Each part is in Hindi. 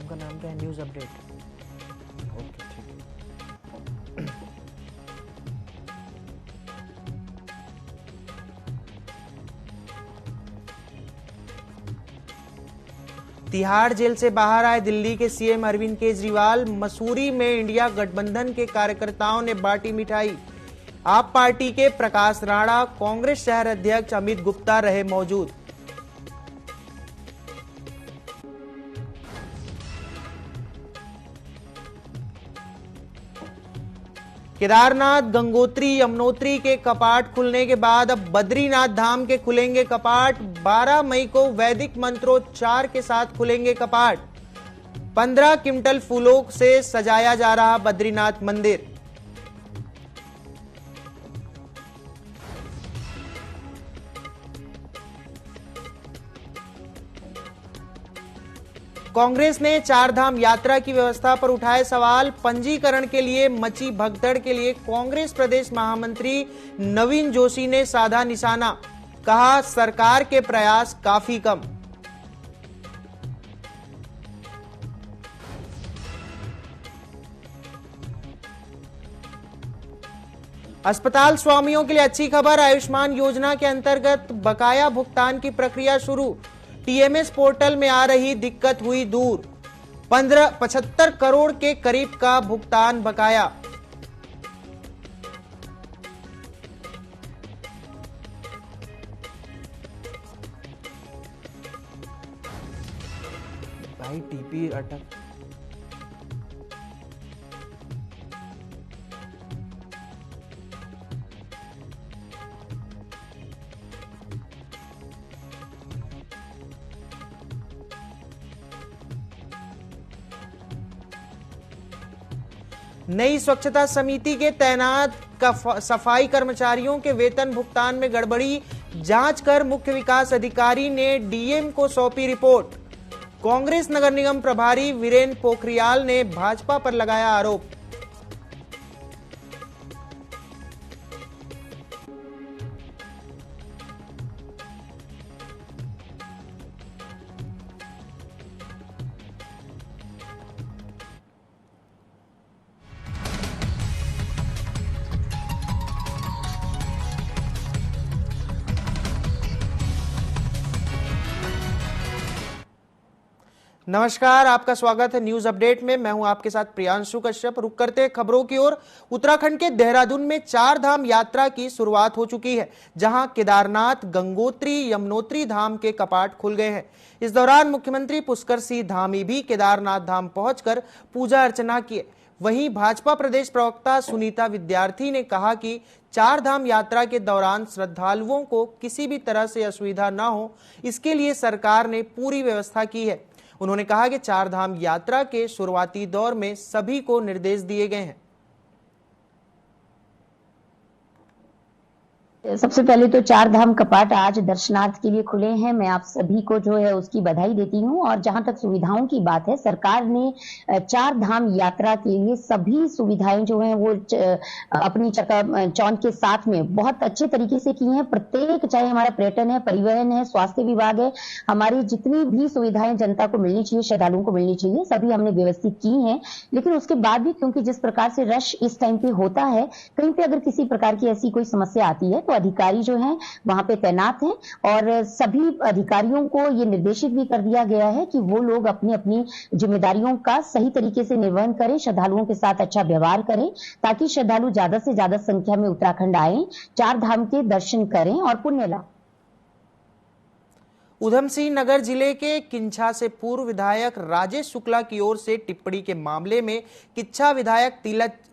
का नाम क्या है? News update. ओके, ठीक है। तिहाड़ जेल से बाहर आए दिल्ली के सीएम अरविंद केजरीवाल। मसूरी में इंडिया गठबंधन के कार्यकर्ताओं ने बांटी मिठाई। आप पार्टी के प्रकाश राणा, कांग्रेस शहर अध्यक्ष अमित गुप्ता रहे मौजूद। केदारनाथ, गंगोत्री, यमुनोत्री के कपाट खुलने के बाद अब बद्रीनाथ धाम के खुलेंगे कपाट। 12 मई को वैदिक मंत्रोच्चार के साथ खुलेंगे कपाट। 15 क्विंटल फूलों से सजाया जा रहा बद्रीनाथ मंदिर। कांग्रेस ने चार धाम यात्रा की व्यवस्था पर उठाए सवाल। पंजीकरण के लिए मची भगदड़ के लिए कांग्रेस प्रदेश महामंत्री नवीन जोशी ने साधा निशाना। कहा, सरकार के प्रयास काफी कम। अस्पताल स्वामियों के लिए अच्छी खबर। आयुष्मान योजना के अंतर्गत बकाया भुगतान की प्रक्रिया शुरू। टीएमएस पोर्टल में आ रही दिक्कत हुई दूर। 75 करोड़ के करीब का भुगतान बकाया। भाई टीपी अटक। नई स्वच्छता समिति के तैनात सफाई कर्मचारियों के वेतन भुगतान में गड़बड़ी। जांच कर मुख्य विकास अधिकारी ने डीएम को सौंपी रिपोर्ट। कांग्रेस नगर निगम प्रभारी वीरेंद्र पोखरियाल ने भाजपा पर लगाया आरोप। नमस्कार, आपका स्वागत है न्यूज अपडेट में। मैं हूं आपके साथ प्रियांशु कश्यप। रुक करते हैं खबरों की ओर। उत्तराखंड के देहरादून में चार धाम यात्रा की शुरुआत हो चुकी है, जहां केदारनाथ, गंगोत्री, यमुनोत्री धाम के कपाट खुल गए हैं। इस दौरान मुख्यमंत्री पुष्कर सिंह धामी भी केदारनाथ धाम पहुंचकर पूजा अर्चना की। वहीं भाजपा प्रदेश प्रवक्ता सुनीता विद्यार्थी ने कहा कि चार धाम यात्रा के दौरान श्रद्धालुओं को किसी भी तरह से असुविधा न हो, इसके लिए सरकार ने पूरी व्यवस्था की है। उन्होंने कहा कि चार धाम यात्रा के शुरुआती दौर में सभी को निर्देश दिए गए हैं। सबसे पहले तो चार धाम कपाट आज दर्शनार्थ के लिए खुले हैं। मैं आप सभी को जो है उसकी बधाई देती हूं। और जहां तक सुविधाओं की बात है, सरकार ने चार धाम यात्रा के लिए सभी सुविधाएं जो हैं वो अपनी चौंध के साथ में बहुत अच्छे तरीके से की हैं। प्रत्येक, चाहे हमारा पर्यटन है, परिवहन है, स्वास्थ्य विभाग है, हमारी जितनी भी सुविधाएं जनता को मिलनी चाहिए, श्रद्धालुओं को मिलनी चाहिए, सभी हमने व्यवस्थित की हैं। लेकिन उसके बाद भी क्योंकि जिस प्रकार से रश इस टाइम पे होता है, कहीं पे अगर किसी प्रकार की ऐसी कोई समस्या आती है तो अधिकारी जो हैं वहां पे तैनात हैं। और सभी अधिकारियों को ये निर्देशित भी कर दिया गया है कि वो लोग अपनी अपनी जिम्मेदारियों का सही तरीके से निर्वहन करें, श्रद्धालुओं के साथ अच्छा व्यवहार करें, ताकि श्रद्धालु ज्यादा से ज्यादा संख्या में उत्तराखंड आए, चार धाम के दर्शन करें और पुण्य लाभ। उधम सिंह नगर जिले के किच्छा से पूर्व विधायक राजेश शुक्ला की ओर से टिप्पणी के मामले में किच्छा विधायक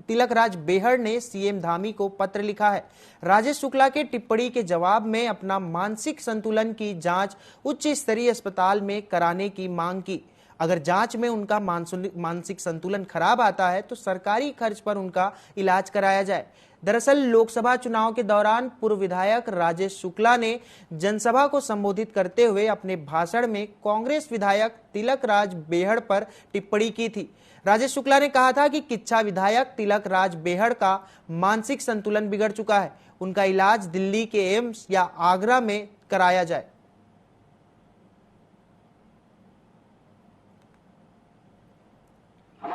तिलकराज बेहड़ ने सीएम धामी को पत्र लिखा है। राजेश शुक्ला के टिप्पणी के जवाब में अपना मानसिक संतुलन की जांच उच्च स्तरीय अस्पताल में कराने की मांग की। अगर जांच में उनका मानसिक संतुलन खराब आता है तो सरकारी खर्च पर उनका इलाज कराया जाए। दरअसल लोकसभा चुनाव के दौरान पूर्व विधायक राजेश शुक्ला ने जनसभा को संबोधित करते हुए अपने भाषण में कांग्रेस विधायक तिलकराज बेहड़ पर टिप्पणी की थी। राजेश शुक्ला ने कहा था कि किच्छा विधायक तिलकराज बेहड़ का मानसिक संतुलन बिगड़ चुका है, उनका इलाज दिल्ली के एम्स या आगरा में कराया जाए।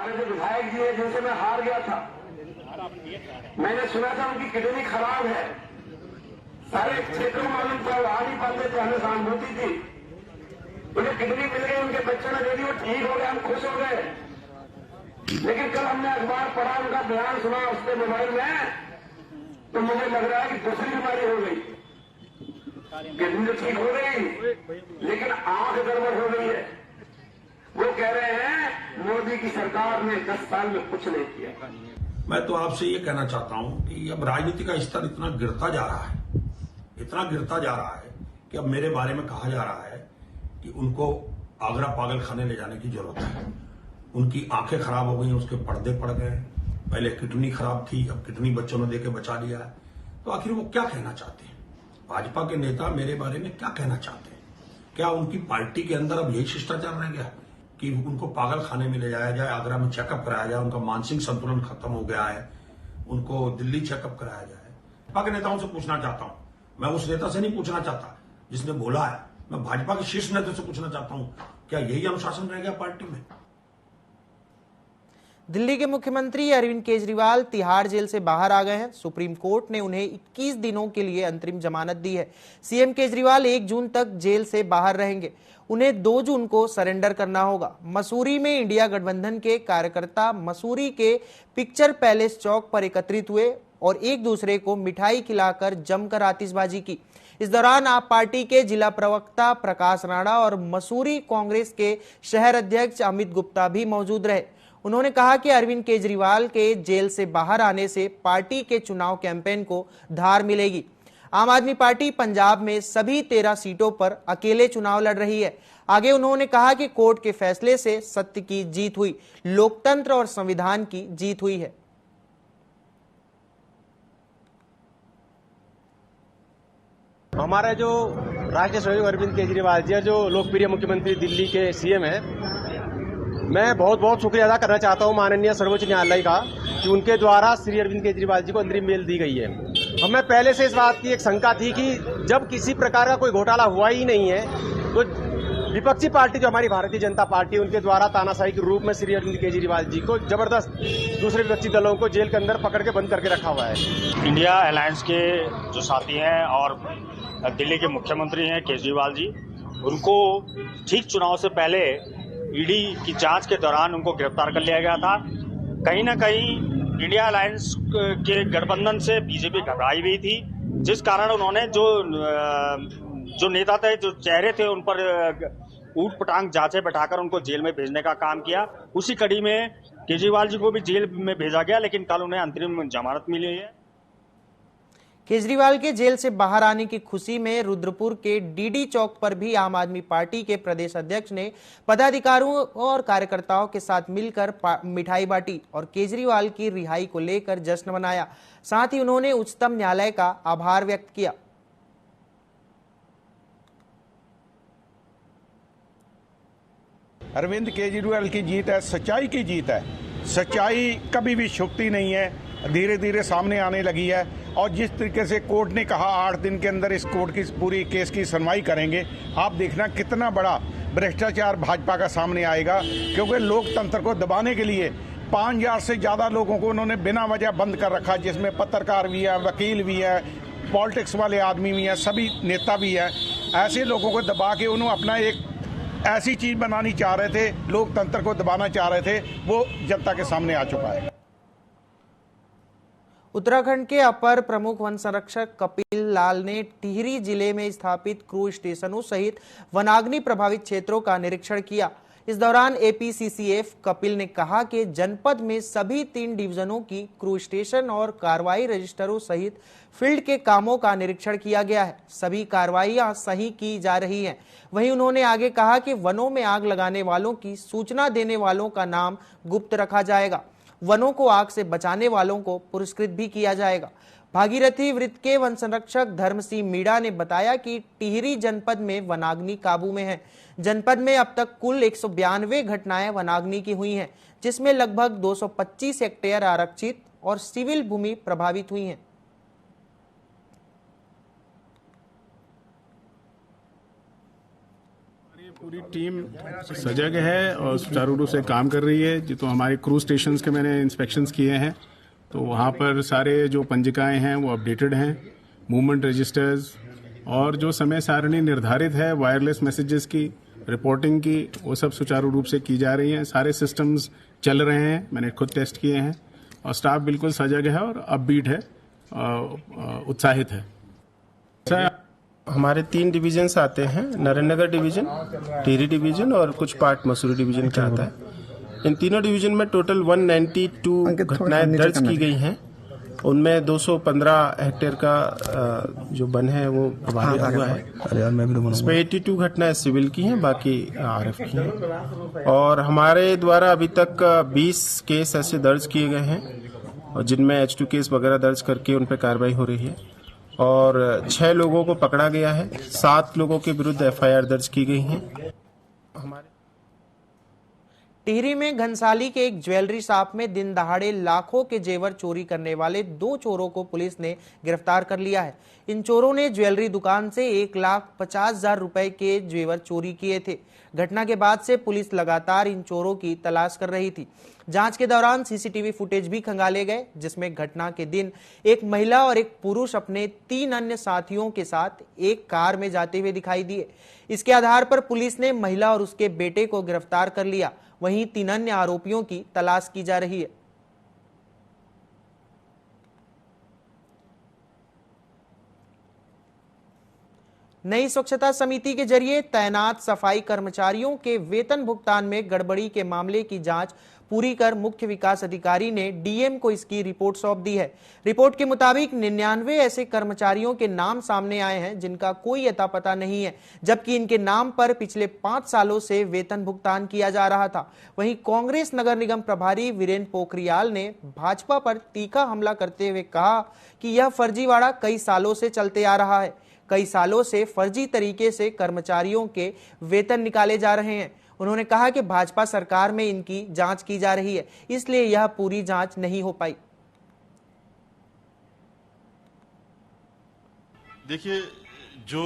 हमारे जो विधायक जी है जिनसे मैं हार गया था, मैंने सुना था उनकी किडनी खराब है, सारे क्षेत्र में मालूम था, आ नहीं पाते थे, हमें सहानुभूति थी। उन्हें किडनी मिल गई, उनके बच्चों ने दे दी, वो ठीक हो गए, हम खुश हो गए। लेकिन कल हमने अखबार पढ़ा, उनका बयान सुना उस पर मोबाइल में, तो मुझे लग रहा है कि दूसरी बीमारी हो गई। किडनी तो ठीक हो गई लेकिन आंख गड़बड़ हो गई है। वो कह रहे हैं मोदी की सरकार ने 10 साल में कुछ नहीं किया। मैं तो आपसे ये कहना चाहता हूं कि अब राजनीति का स्तर इतना गिरता जा रहा है, इतना गिरता जा रहा है कि अब मेरे बारे में कहा जा रहा है कि उनको आगरा पागल खाने ले जाने की जरूरत है। उनकी आंखें खराब हो गई, उसके पर्दे पड़ गए, पहले किडनी खराब थी, अब किडनी बच्चों ने देके बचा लिया है। तो आखिर वो क्या कहना चाहते हैं? भाजपा के नेता मेरे बारे में क्या कहना चाहते हैं? क्या उनकी पार्टी के अंदर अब यही शिष्टाचार रह गया कि उनको पागल खाने में ले जाया जाए, आगरा में चेकअप कराया जाए, उनका मानसिक संतुलन खत्म हो गया है, उनको दिल्ली चेकअप कराया जाए? भाजपा के नेताओं से पूछना चाहता हूं, मैं उस नेता से नहीं पूछना चाहता जिसने बोला है, मैं भाजपा के शीर्ष नेता से पूछना चाहता हूं, क्या यही अनुशासन रह गया पार्टी में? दिल्ली के मुख्यमंत्री अरविंद केजरीवाल तिहाड़ जेल से बाहर आ गए हैं। सुप्रीम कोर्ट ने उन्हें 21 दिनों के लिए अंतरिम जमानत दी है। सीएम केजरीवाल 1 जून तक जेल से बाहर रहेंगे। उन्हें 2 जून को सरेंडर करना होगा। मसूरी में इंडिया गठबंधन के कार्यकर्ता मसूरी के पिक्चर पैलेस चौक पर एकत्रित हुए और एक दूसरे को मिठाई खिलाकर जमकर आतिशबाजी की। इस दौरान आप पार्टी के जिला प्रवक्ता प्रकाश राणा और मसूरी कांग्रेस के शहर अध्यक्ष अमित गुप्ता भी मौजूद रहे। उन्होंने कहा कि अरविंद केजरीवाल के जेल से बाहर आने से पार्टी के चुनाव कैंपेन को धार मिलेगी। आम आदमी पार्टी पंजाब में सभी 13 सीटों पर अकेले चुनाव लड़ रही है। आगे उन्होंने कहा कि कोर्ट के फैसले से सत्य की जीत हुई, लोकतंत्र और संविधान की जीत हुई है। हमारा जो राष्ट्रीय सहयोगी अरविंद केजरीवाल जी जो लोकप्रिय मुख्यमंत्री दिल्ली के सीएम है, मैं बहुत बहुत शुक्रिया अदा करना चाहता हूं माननीय सर्वोच्च न्यायालय का कि उनके द्वारा श्री अरविंद केजरीवाल जी को अंतरिम बेल दी गई है। हमें पहले से इस बात की एक शंका थी कि जब किसी प्रकार का कोई घोटाला हुआ ही नहीं है तो विपक्षी पार्टी जो हमारी भारतीय जनता पार्टी उनके द्वारा तानाशाही के रूप में श्री अरविंद केजरीवाल जी को जबरदस्त दूसरे विपक्षी दलों को जेल के अंदर पकड़ के बंद करके रखा हुआ है। इंडिया अलायंस के जो साथी हैं और दिल्ली के मुख्यमंत्री हैं केजरीवाल जी, उनको ठीक चुनाव से पहले ईडी की जांच के दौरान उनको गिरफ्तार कर लिया गया था। कहीं ना कहीं इंडिया अलायंस के गठबंधन से बीजेपी घबराई हुई थी, जिस कारण उन्होंने जो नेता थे, जो चेहरे थे, उन पर ऊट पटांग जांचें बैठाकर उनको जेल में भेजने का काम किया। उसी कड़ी में केजरीवाल जी को भी जेल में भेजा गया, लेकिन कल उन्हें अंतरिम जमानत मिली है। केजरीवाल के जेल से बाहर आने की खुशी में रुद्रपुर के डीडी चौक पर भी आम आदमी पार्टी के प्रदेश अध्यक्ष ने पदाधिकारियों और कार्यकर्ताओं के साथ मिलकर मिठाई बांटी और केजरीवाल की रिहाई को लेकर जश्न मनाया। साथ ही उन्होंने उच्चतम न्यायालय का आभार व्यक्त किया। अरविंद केजरीवाल की जीत है, सच्चाई की जीत है। सच्चाई कभी भी छुपती नहीं है, धीरे धीरे सामने आने लगी है। और जिस तरीके से कोर्ट ने कहा 8 दिन के अंदर इस कोर्ट की पूरी केस की सुनवाई करेंगे, आप देखना कितना बड़ा भ्रष्टाचार भाजपा का सामने आएगा। क्योंकि लोकतंत्र को दबाने के लिए 5000 से ज्यादा लोगों को उन्होंने बिना वजह बंद कर रखा, जिसमें पत्रकार भी है, वकील भी है, पॉलिटिक्स वाले आदमी भी हैं, सभी नेता भी हैं। ऐसे लोगों को दबा के उन्होंने अपना एक ऐसी चीज बनानी चाह रहे थे, लोकतंत्र को दबाना चाह रहे थे, वो जनता के सामने आ चुका है। उत्तराखंड के अपर प्रमुख वन संरक्षक कपिल लाल ने टिहरी जिले में स्थापित क्रू स्टेशनों सहित वनाग्नि प्रभावित क्षेत्रों का निरीक्षण किया। इस दौरान एपीसीसीएफ कपिल ने कहा कि जनपद में सभी 3 डिवीजनों की क्रू स्टेशन और कार्रवाई रजिस्टरों सहित फील्ड के कामों का निरीक्षण किया गया है। सभी कार्रवाइयां सही की जा रही हैं। वहीं उन्होंने आगे कहा कि वनों में आग लगाने वालों की सूचना देने वालों का नाम गुप्त रखा जाएगा। वनों को आग से बचाने वालों को पुरस्कृत भी किया जाएगा। भागीरथी वृत्त के वन संरक्षक धर्म सिंह मीणा ने बताया कि टिहरी जनपद में वनाग्नि काबू में है। जनपद में अब तक कुल 192 घटनाएं वनाग्नि की हुई हैं, जिसमें लगभग 225 हेक्टेयर आरक्षित और सिविल भूमि प्रभावित हुई हैं। पूरी टीम सजग है और सुचारू रूप से काम कर रही है। तो हमारे क्रूज स्टेशंस के मैंने इंस्पेक्शंस किए हैं, तो वहाँ पर सारे जो पंजिकाएं हैं वो अपडेटेड हैं, मूवमेंट रजिस्टर्स और जो समय सारणी निर्धारित है वायरलेस मैसेजेस की रिपोर्टिंग की, वो सब सुचारू रूप से की जा रही हैं। सारे सिस्टम्स चल रहे हैं, मैंने खुद टेस्ट किए हैं और स्टाफ बिल्कुल सजग है और अपबीट है, उत्साहित है। हमारे 3 डिवीजन्स आते हैं, नरेंद्रनगर डिवीजन, टिहरी डिवीजन और कुछ पार्ट मसूरी डिवीजन का आता है। इन तीनों डिवीजन में टोटल 192 घटनाएं दर्ज की गई हैं। उनमें 215 हेक्टेयर का जो वन है वो प्रभावित हुआ है। इसमें 82 घटनाएं सिविल की हैं, बाकी आरएफ की हैं। और हमारे द्वारा अभी तक 20 केस ऐसे दर्ज किए गए हैं और जिनमें H2 केस वगैरह दर्ज करके उन पर कार्रवाई हो रही है और 6 लोगों को पकड़ा गया है। 7 लोगों के विरुद्ध FIR दर्ज की गई है। टिहरी में घनसाली के एक ज्वेलरी शॉप में दिन दहाड़े लाखों के जेवर चोरी करने वाले 2 चोरों को पुलिस ने गिरफ्तार कर लिया है। इन चोरों ने ज्वेलरी दुकान से 1,50,000 रुपए के जेवर चोरी किए थे। घटना के बाद से पुलिस लगातार इन चोरों की तलाश कर रही थी। जांच के दौरान सीसीटीवी फुटेज भी खंगाले गए, जिसमें घटना के दिन एक महिला और एक पुरुष अपने 3 अन्य साथियों के साथ एक कार में जाते हुए दिखाई दिए। इसके आधार पर पुलिस ने महिला और उसके बेटे को गिरफ्तार कर लिया। वहीं 3 अन्य आरोपियों की तलाश की जा रही है। नई स्वच्छता समिति के जरिए तैनात सफाई कर्मचारियों के वेतन भुगतान में गड़बड़ी के मामले की जांच पूरी कर मुख्य विकास अधिकारी ने डीएम को इसकी रिपोर्ट सौंप दी है। रिपोर्ट के मुताबिक 99 ऐसे कर्मचारियों के नाम सामने आए हैं जिनका कोई अता पता नहीं है, जबकि इनके नाम पर पिछले 5 सालों से वेतन भुगतान किया जा रहा था। वहीं कांग्रेस नगर निगम प्रभारी वीरेंद्र पोखरियाल ने भाजपा पर तीखा हमला करते हुए कहा कि यह फर्जीवाड़ा कई सालों से चलते आ रहा है। कई सालों से फर्जी तरीके से कर्मचारियों के वेतन निकाले जा रहे हैं। उन्होंने कहा कि भाजपा सरकार में इनकी जांच की जा रही है, इसलिए यह पूरी जांच नहीं हो पाई। देखिए, जो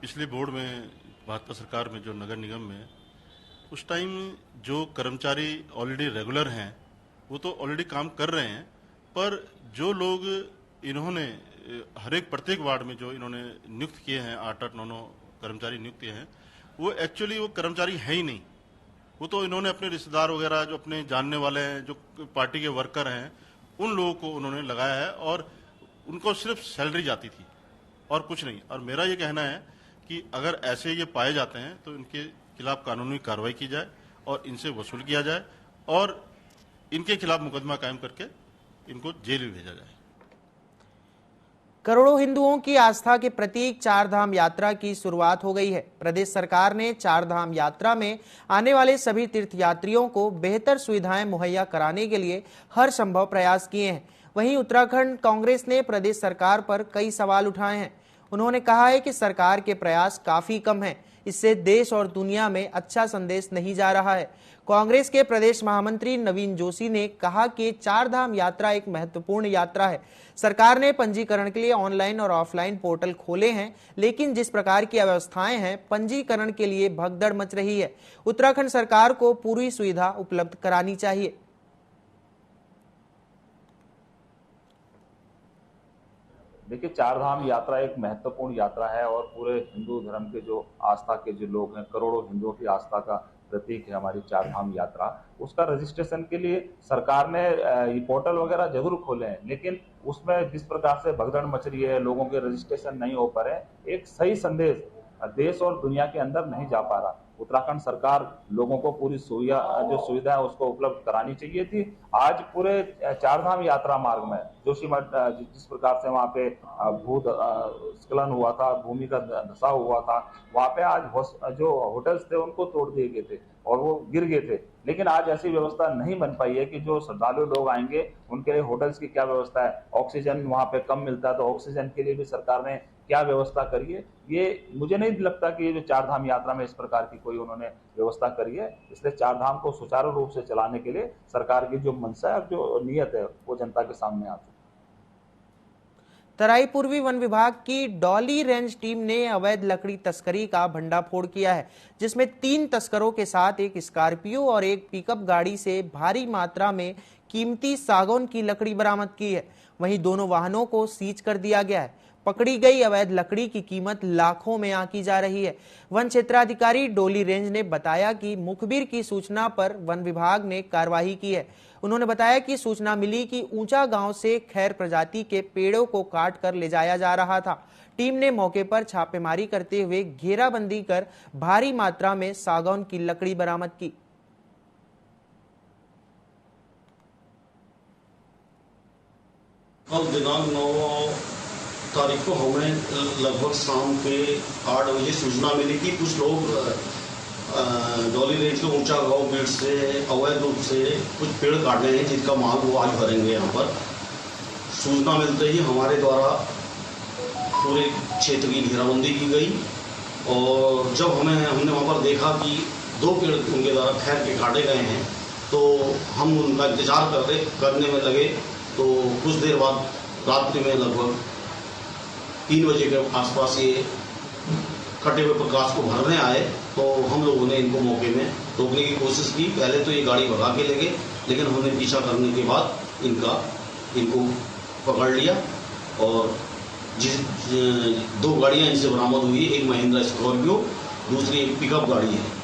पिछले बोर्ड में भाजपा सरकार में जो नगर निगम में उस टाइम जो कर्मचारी ऑलरेडी रेगुलर हैं वो तो ऑलरेडी काम कर रहे हैं, पर जो लोग इन्होंने हर एक प्रत्येक वार्ड में जो इन्होंने नियुक्त किए हैं, 8-8, 9-9 कर्मचारी नियुक्त किए हैं, वो एक्चुअली वो कर्मचारी है ही नहीं। वो तो इन्होंने अपने रिश्तेदार वगैरह जो अपने जानने वाले हैं, जो पार्टी के वर्कर हैं, उन लोगों को उन्होंने लगाया है और उनको सिर्फ सैलरी जाती थी और कुछ नहीं। और मेरा ये कहना है कि अगर ऐसे ये पाए जाते हैं तो इनके खिलाफ कानूनी कार्रवाई की जाए और इनसे वसूल किया जाए और इनके खिलाफ मुकदमा कायम करके इनको जेल में भेजा जाए। करोड़ों हिंदुओं की आस्था के प्रतीक 4 धाम यात्रा की शुरुआत हो गई है। प्रदेश सरकार ने 4 धाम यात्रा में आने वाले सभी तीर्थयात्रियों को बेहतर सुविधाएं मुहैया कराने के लिए हर संभव प्रयास किए हैं। वहीं उत्तराखंड कांग्रेस ने प्रदेश सरकार पर कई सवाल उठाए हैं। उन्होंने कहा है कि सरकार के प्रयास काफी कम हैं, इससे देश और दुनिया में अच्छा संदेश नहीं जा रहा है। कांग्रेस के प्रदेश महामंत्री नवीन जोशी ने कहा कि 4 धाम यात्रा एक महत्वपूर्ण यात्रा है। सरकार ने पंजीकरण के लिए ऑनलाइन और ऑफलाइन पोर्टल खोले हैं, लेकिन जिस प्रकार की व्यवस्थाएं हैं, पंजीकरण के लिए भगदड़ मच रही है। उत्तराखंड सरकार को पूरी सुविधा उपलब्ध करानी चाहिए। देखिए, 4 धाम यात्रा एक महत्वपूर्ण यात्रा है और पूरे हिंदू धर्म के जो आस्था के जो लोग हैं, करोड़ों हिंदुओं की आस्था का प्रतीक है हमारी 4 धाम यात्रा। उसका रजिस्ट्रेशन के लिए सरकार ने ये पोर्टल वगैरह जरूर खोले हैं, लेकिन उसमें जिस प्रकार से भगदड़ मच रही है, लोगों के रजिस्ट्रेशन नहीं हो पा रहे, एक सही संदेश देश और दुनिया के अंदर नहीं जा पा रहा। उत्तराखंड सरकार लोगों को पूरी सुविधा है उसको उपलब्ध करानी चाहिए थी। आज पूरे 4 धाम यात्रा मार्ग में जोशीमठ जिस प्रकार से वहाँ पे भूस्खलन हुआ था, भूमि का धसाव हुआ था, वहाँ पे आज जो होटल्स थे उनको तोड़ दिए गए थे और वो गिर गए थे। लेकिन आज ऐसी व्यवस्था नहीं बन पाई है कि जो श्रद्धालु लोग आएंगे उनके लिए होटल्स की क्या व्यवस्था है। ऑक्सीजन वहाँ पे कम मिलता है, तो ऑक्सीजन के लिए भी सरकार ने क्या व्यवस्था करी है, ये मुझे नहीं लगता कि ये जो 4 धाम यात्रा में इस प्रकार की कोई उन्होंने व्यवस्था करी है। इसलिए 4 धाम को सुचारू रूप से चलाने के लिए सरकार की जो मंशा है, जो नीयत है, वो जनता के सामने आती है। तराई पूर्वी वन विभाग की डॉली रेंज टीम ने अवैध लकड़ी तस्करी का भंडाफोड़ किया है, जिसमें 3 तस्करों के साथ एक स्कॉर्पियो और एक पिकअप गाड़ी से भारी मात्रा में कीमती सागौन की लकड़ी बरामद की है। वहीं दोनों वाहनों को सीज कर दिया गया है। पकड़ी गई अवैध लकड़ी की कीमत लाखों में आंकी जा रही है। वन क्षेत्राधिकारी डोली रेंज ने बताया कि मुखबिर की सूचना पर वन विभाग ने कार्रवाई की है। उन्होंने बताया कि सूचना मिली कि ऊंचा गांव से खैर प्रजाति के पेड़ों को काट कर ले जाया जा रहा था। टीम ने मौके पर छापेमारी करते हुए घेराबंदी कर भारी मात्रा में सागौन की लकड़ी बरामद की। कल दिनांक 9 तारीख को हमें लगभग शाम के 8 बजे सूचना मिली कि कुछ लोग डॉली रेंज के ऊंचा गांव पेड़ से अवैध रूप से कुछ पेड़ काट रहे हैं, जिनका माल वो आज भरेंगे। यहाँ पर सूचना मिलते ही हमारे द्वारा पूरे क्षेत्र की घेराबंदी की गई और जब हमने वहाँ पर देखा कि 2 पेड़ उनके द्वारा खैर के काटे गए हैं तो हम उनका इंतजार करने में लगे। तो कुछ देर बाद रात्रि में लगभग 3 बजे के आसपास ये कटे हुए प्रकाश को भरने आए तो हम लोगों ने इनको मौके में रोकने की कोशिश की। पहले तो ये गाड़ी भगा के ले गए, लेकिन हमने पीछा करने के बाद इनको पकड़ लिया और 2 गाड़ियां इनसे बरामद हुई। एक महिंद्रा स्कॉर्पियो, दूसरी एक पिकअप गाड़ी है।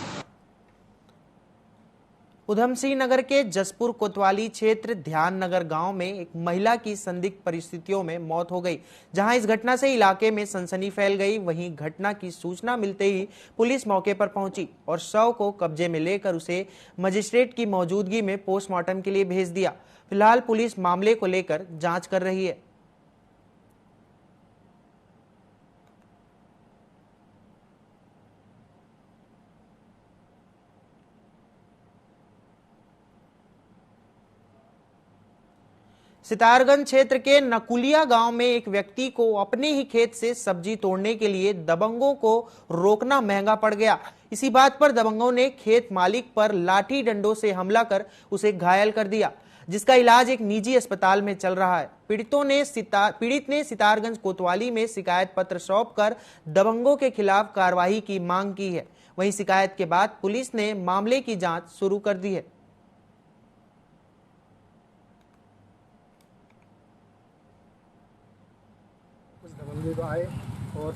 उधमसिंह नगर के जसपुर कोतवाली क्षेत्र ध्यान नगर गांव में एक महिला की संदिग्ध परिस्थितियों में मौत हो गई। जहां इस घटना से इलाके में सनसनी फैल गई, वहीं घटना की सूचना मिलते ही पुलिस मौके पर पहुंची और शव को कब्जे में लेकर उसे मजिस्ट्रेट की मौजूदगी में पोस्टमार्टम के लिए भेज दिया। फिलहाल पुलिस मामले को लेकर जांच कर रही है। सितारगंज क्षेत्र के नकुलिया गांव में एक व्यक्ति को अपने ही खेत से सब्जी तोड़ने के लिए दबंगों को रोकना महंगा पड़ गया। इसी बात पर दबंगों ने खेत मालिक पर लाठी डंडों से हमला कर उसे घायल कर दिया, जिसका इलाज एक निजी अस्पताल में चल रहा है। पीड़ित ने सितारगंज कोतवाली में शिकायत पत्र सौंपकर दबंगों के खिलाफ कार्रवाई की मांग की है। वहीं शिकायत के बाद पुलिस ने मामले की जांच शुरू कर दी है। दबंगे आए और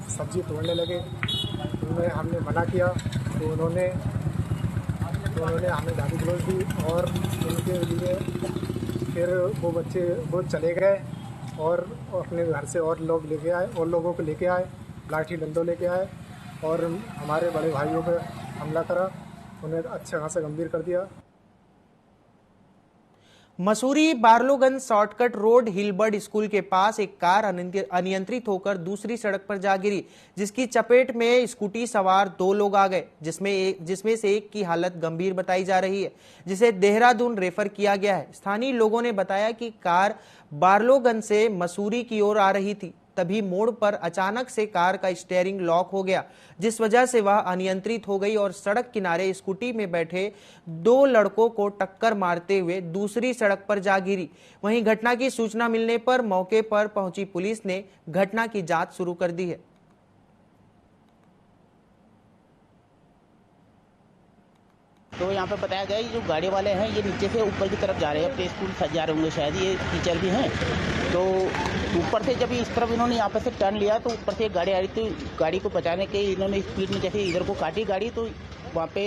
सब्जी तोड़ने लगे। उन्हें हमने मना किया तो उन्होंने हमें गाली गलौज दी और उनके लिए फिर वो चले गए और अपने घर से और लोगों को लेके आए, लाठी डंडों लेके आए और हमारे बड़े भाइयों पर हमला करा, उन्हें अच्छा खासा गंभीर कर दिया। मसूरी बारलोगंज शॉर्टकट रोड हिलबर्ड स्कूल के पास एक कार अनियंत्रित होकर दूसरी सड़क पर जा गिरी, जिसकी चपेट में स्कूटी सवार 2 लोग आ गए, जिसमें से एक की हालत गंभीर बताई जा रही है, जिसे देहरादून रेफर किया गया है। स्थानीय लोगों ने बताया कि कार बारलोगंज से मसूरी की ओर आ रही थी। तभी मोड़ पर अचानक से कार का स्टीयरिंग लॉक हो गया, जिस वजह से वह अनियंत्रित हो गई और सड़क किनारे स्कूटी में बैठे 2 लड़कों को टक्कर मारते हुए दूसरी सड़क पर जा गिरी। वहीं घटना की सूचना मिलने पर मौके पर पहुंची पुलिस ने घटना की जांच शुरू कर दी है। तो यहाँ पे बताया गया जो गाड़ी वाले हैं ये नीचे से ऊपर की तरफ जा रहे हैं, अपने स्कूल जा रहे होंगे, शायद ये टीचर भी हैं। तो ऊपर से जब इस तरफ इन्होंने यहाँ पे से टर्न लिया तो ऊपर से एक गाड़ी आ रही थी, गाड़ी को बचाने के इन्होंने स्पीड में जैसे इधर को काटी गाड़ी, तो वहाँ पे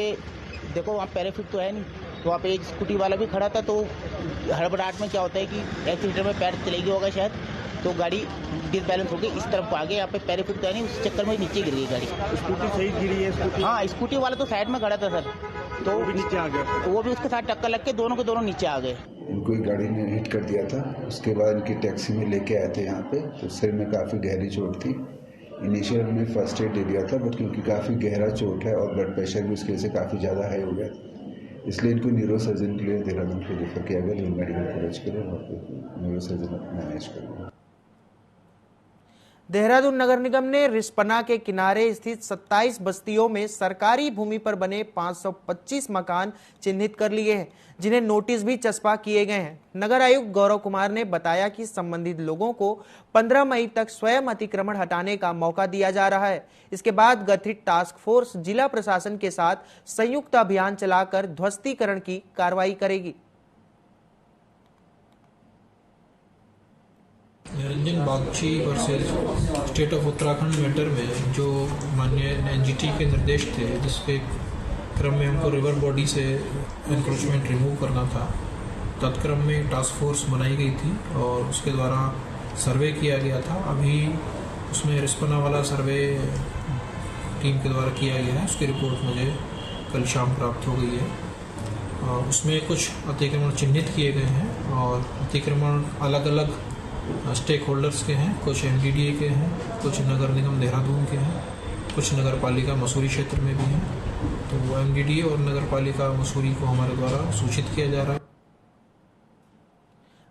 देखो वहाँ पैराफिट तो है नहीं, तो वहाँ पे एक स्कूटी वाला भी खड़ा था। तो हड़बड़ाहट में क्या होता है कि एक्सीडेंटर में पैर चलेगी होगा शायद, तो गाड़ी डिसबैलेंस हो गई, इस तरफ आगे यहाँ पे पैराफिट तो है नहीं, उस चक्कर में नीचे गिर गई गाड़ी। स्कूटी सही गिरी है? हाँ, स्कूटी वाला तो साइड में खड़ा था सर, तो वो भी नीचे आ गया, वो भी उसके साथ टक्कर लग के दोनों के दोनों नीचे आ गए। इनको एक गाड़ी ने हिट कर दिया था, उसके बाद इनकी टैक्सी में लेके आए थे यहाँ पे, तो सिर में काफ़ी गहरी चोट थी। इनिशियल हमने फर्स्ट एड दे दिया था, बट क्योंकि काफ़ी गहरा चोट है और ब्लड प्रेशर भी उसकी वजह से काफ़ी ज़्यादा हाई हो गया, इसलिए इनको न्यूरो सर्जन के लिए देहरादून को रेफर किया गया, जो मेडिकल कॉलेज के लिए, और न्यूरो सर्जन मैनेज करेंगे। देहरादून नगर निगम ने रिस्पना के किनारे स्थित 27 बस्तियों में सरकारी भूमि पर बने 525 मकान चिन्हित कर लिए हैं, जिन्हें नोटिस भी चस्पा किए गए हैं। नगर आयुक्त गौरव कुमार ने बताया कि संबंधित लोगों को 15 मई तक स्वयं अतिक्रमण हटाने का मौका दिया जा रहा है। इसके बाद गठित टास्क फोर्स जिला प्रशासन के साथ संयुक्त अभियान चलाकर ध्वस्तीकरण की कार्रवाई करेगी। Niranjan Bagchi versus state of Uttarakhand matter में जो माननीय एनजीटी के निर्देश थे, जिसके क्रम में हमको रिवर बॉडी से एनक्रोचमेंट रिमूव करना था, तत्क्रम में टास्क फोर्स बनाई गई थी और उसके द्वारा सर्वे किया गया था। अभी उसमें रिस्पना वाला सर्वे टीम के द्वारा किया गया है, उसकी रिपोर्ट मुझे कल शाम प्राप्त हो गई है और उसमें कुछ अतिक्रमण चिन्हित किए गए हैं और अतिक्रमण अलग अलग स्टेक होल्डर्स के हैं, कुछ एमडीडीए के हैं, कुछ नगर निगम देहरादून के हैं, कुछ नगर पालिका मसूरी क्षेत्र में भी हैं। तो एमडीडीए और नगर पालिका मसूरी को हमारे द्वारा सूचित किया जा रहा है।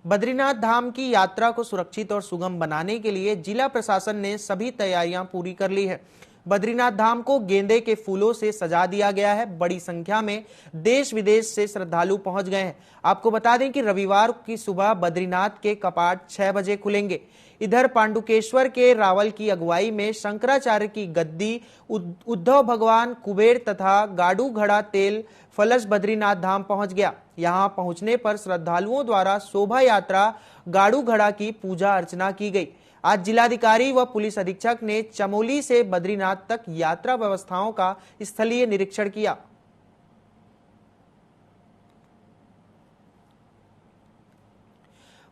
बद्रीनाथ धाम की यात्रा को सुरक्षित और सुगम बनाने के लिए जिला प्रशासन ने सभी तैयारियां पूरी कर ली है। बद्रीनाथ धाम को गेंदे के फूलों से सजा दिया गया है। बड़ी संख्या में देश विदेश से श्रद्धालु पहुंच गए हैं। आपको बता दें कि रविवार की सुबह बद्रीनाथ के कपाट 6 बजे खुलेंगे। इधर पांडुकेश्वर के रावल की अगुवाई में शंकराचार्य की गद्दी, उद्धव भगवान, कुबेर तथा गाड़ू घड़ा तेल फलस बद्रीनाथ धाम पहुंच गया। यहां पहुंचने पर श्रद्धालुओं द्वारा शोभा यात्रा गाड़ू घड़ा की पूजा अर्चना की गई। आज जिलाधिकारी व पुलिस अधीक्षक ने चमोली से बद्रीनाथ तक यात्रा व्यवस्थाओं का स्थलीय निरीक्षण किया।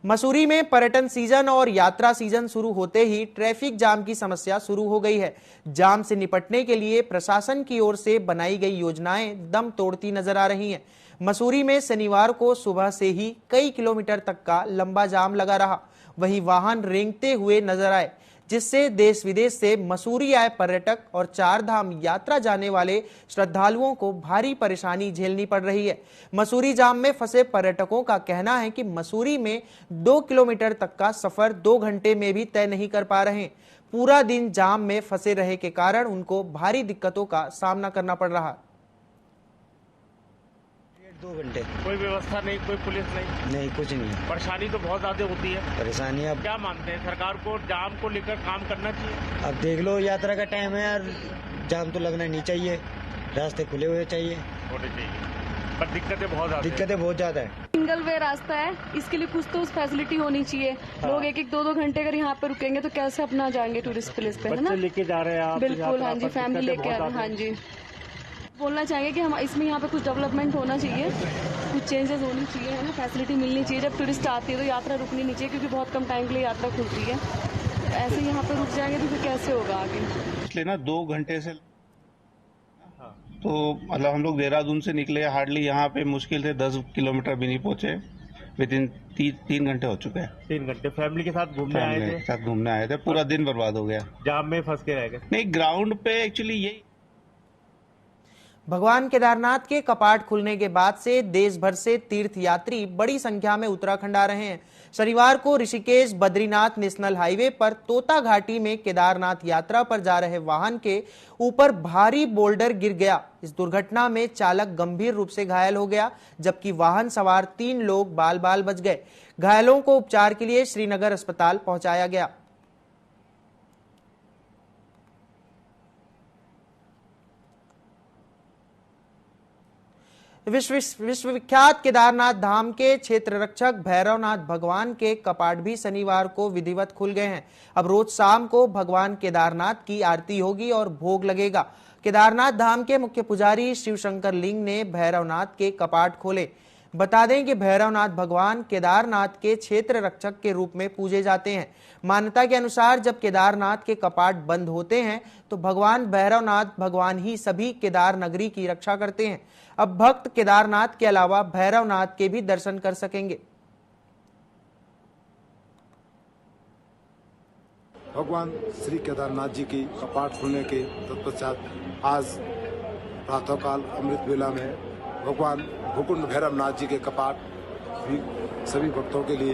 मसूरी में पर्यटन सीजन और यात्रा सीजन शुरू होते ही ट्रैफिक जाम की समस्या शुरू हो गई है। जाम से निपटने के लिए प्रशासन की ओर से बनाई गई योजनाएं दम तोड़ती नजर आ रही हैं। मसूरी में शनिवार को सुबह से ही कई किलोमीटर तक का लंबा जाम लगा रहा। वहीं वाहन रेंगते हुए नजर आए, जिससे देश विदेश से मसूरी आए पर्यटक और 4 धाम यात्रा जाने वाले श्रद्धालुओं को भारी परेशानी झेलनी पड़ रही है। मसूरी जाम में फंसे पर्यटकों का कहना है कि मसूरी में 2 किलोमीटर तक का सफर 2 घंटे में भी तय नहीं कर पा रहे। पूरा दिन जाम में फंसे रहे के कारण उनको भारी दिक्कतों का सामना करना पड़ रहा। 2 घंटे कोई व्यवस्था नहीं, कोई पुलिस नहीं, कुछ नहीं। परेशानी तो बहुत ज्यादा होती है। परेशानी अब क्या मानते हैं, सरकार को जाम को लेकर काम करना चाहिए? अब देख लो, यात्रा का टाइम है यार, जाम तो लगना नहीं चाहिए, रास्ते खुले हुए चाहिए, होने चाहिए, पर दिक्कतें बहुत ज्यादा है। सिंगल वे रास्ता है, इसके लिए कुछ तो फैसिलिटी होनी चाहिए। लोग 1-2 घंटे अगर यहाँ पे रुकेंगे तो कैसे अपना जाएंगे टूरिस्ट प्लेस पे, है ना? लेके जा रहे हैं आप? बिल्कुल, हाँ जी, फैमिली लेके आ रहे हैं। हाँ जी, बोलना चाहेंगे कि हम इसमें यहाँ पे कुछ डेवलपमेंट होना चाहिए, कुछ चेंजेस होनी चाहिए, है ना? फैसिलिटी मिलनी चाहिए। जब टूरिस्ट आती है तो यात्रा रुकनी नहीं चाहिए, क्योंकि बहुत कम टाइम के लिए यात्रा खुलती है। ऐसे यहाँ पे रुक जाएंगे तो फिर कैसे होगा आगे? इसलिए ना 2 घंटे से तो मतलब हम लोग देहरादून से निकले, हार्डली यहाँ पे मुश्किल से 10 किलोमीटर भी नहीं पहुंचे। विदिन 3 घंटे हो चुके हैं। 3 घंटे फैमिली के साथ घूमने आए थे, पूरा दिन बर्बाद हो गया, जाम में फंस के रह गए। नहीं, ग्राउंड पे एक्चुअली यही। भगवान केदारनाथ के कपाट खुलने के बाद से देश भर से तीर्थयात्री बड़ी संख्या में उत्तराखंड आ रहे हैं। शनिवार को ऋषिकेश बद्रीनाथ नेशनल हाईवे पर तोता घाटी में केदारनाथ यात्रा पर जा रहे वाहन के ऊपर भारी बोल्डर गिर गया। इस दुर्घटना में चालक गंभीर रूप से घायल हो गया, जबकि वाहन सवार 3 लोग बाल बाल बच गए। घायलों को उपचार के लिए श्रीनगर अस्पताल पहुंचाया गया। विश्वविख्यात केदारनाथ धाम के क्षेत्र रक्षक भैरवनाथ भगवान के कपाट भी शनिवार को विधिवत खुल गए हैं। अब रोज शाम को भगवान केदारनाथ की आरती होगी और भोग लगेगा। केदारनाथ धाम के मुख्य पुजारी शिवशंकर लिंग ने भैरवनाथ के कपाट खोले। बता दें कि भैरवनाथ भगवान केदारनाथ के क्षेत्र रक्षक के रूप में पूजे जाते हैं। मान्यता के अनुसार जब केदारनाथ के कपाट बंद होते हैं तो भगवान भैरवनाथ भगवान ही सभी केदार नगरी की रक्षा करते हैं। अब भक्त केदारनाथ के अलावा भैरवनाथ के भी दर्शन कर सकेंगे। भगवान श्री केदारनाथ जी की कपाट खुलने के तत्पश्चात आज प्रातःकाल अमृत वेला में भगवान भूकुंड भैरवनाथ जी के कपाट भी सभी भक्तों के लिए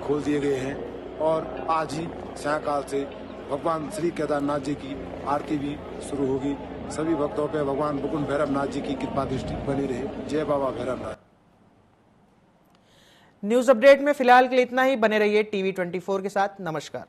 खोल दिए गए हैं और आज ही सायंकाल से भगवान श्री केदारनाथ जी की आरती भी शुरू होगी। सभी भक्तों पे भगवान भुकुंड भैरवनाथ जी की कृपा दृष्टि बनी रहे। जय बाबा भैरवनाथ। न्यूज अपडेट में फिलहाल के लिए इतना ही। बने रहिए टीवी 24 के साथ। नमस्कार।